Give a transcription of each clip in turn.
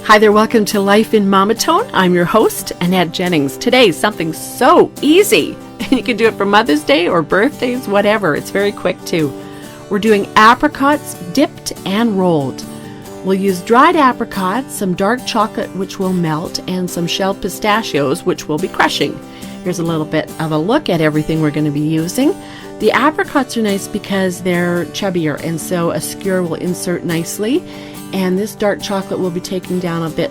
Hi there, welcome to Life in Momma-tone. I'm your host, Annette Jennings. Today, something so easy. You can do it for Mother's Day or birthdays, whatever. It's very quick too. We're doing apricots dipped and rolled. We'll use dried apricots, some dark chocolate which will melt, and some shelled pistachios which we'll be crushing. Here's a little bit of a look at everything we're going to be using. The apricots are nice because they're chubbier, and so a skewer will insert nicely. And this dark chocolate will be taken down a bit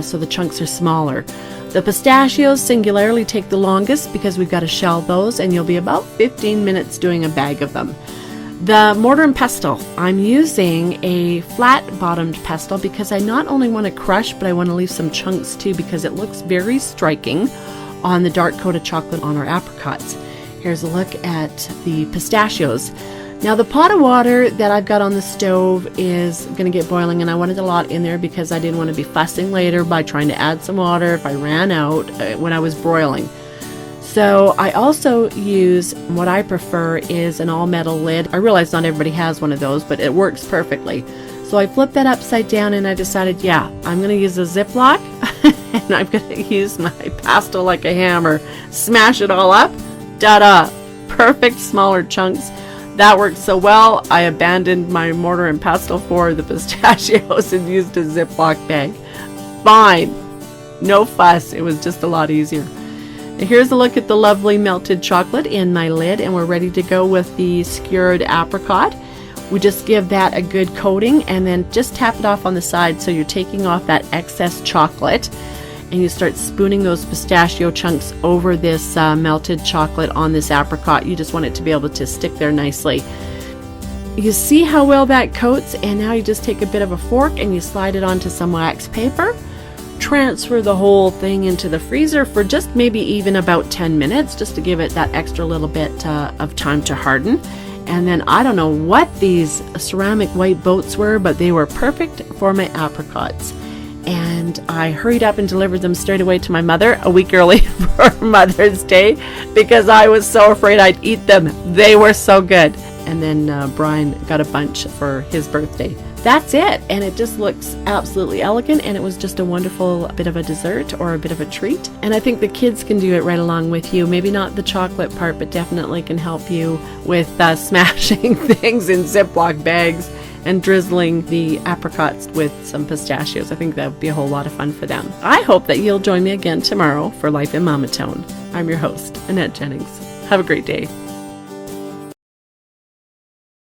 so the chunks are smaller. The pistachios singularly take the longest because we've got to shell those, and you'll be about 15 minutes doing a bag of them. The mortar and pestle, I'm using a flat bottomed pestle because I not only want to crush, but I want to leave some chunks too because it looks very striking on the dark coat of chocolate on our apricots. Here's a look at the pistachios. Now the pot of water that I've got on the stove is going to get boiling, and I wanted a lot in there because I didn't want to be fussing later by trying to add some water if I ran out when I was broiling. So I also use what I prefer is an all metal lid. I realize not everybody has one of those, but it works perfectly. So I flipped that upside down and I decided, yeah, I'm going to use a Ziploc and I'm going to use my pastel like a hammer, smash it all up, da-da, perfect smaller chunks. That worked so well, I abandoned my mortar and pestle for the pistachios and used a Ziploc bag. Fine. No fuss. It was just a lot easier. And here's a look at the lovely melted chocolate in my lid, and we're ready to go with the skewered apricot. We just give that a good coating and then just tap it off on the side so you're taking off that excess chocolate. And you start spooning those pistachio chunks over this melted chocolate on this apricot. You just want it to be able to stick there nicely. You see how well that coats, and now you just take a bit of a fork and you slide it onto some wax paper. Transfer the whole thing into the freezer for just maybe even about 10 minutes, just to give it that extra little bit of time to harden. And then I don't know what these ceramic white boats were, but they were perfect for my apricots. And I hurried up and delivered them straight away to my mother a week early for Mother's Day because I was so afraid I'd eat them. They were so good. And then Brian got a bunch for his birthday. That's it. And it just looks absolutely elegant, and it was just a wonderful bit of a dessert or a bit of a treat. And I think the kids can do it right along with you. Maybe not the chocolate part, but definitely can help you with smashing things in Ziploc bags and drizzling the apricots with some pistachios. I think that would be a whole lot of fun for them. I hope that you'll join me again tomorrow for Life in Momma-tone. I'm your host, Annette Jennings. Have a great day.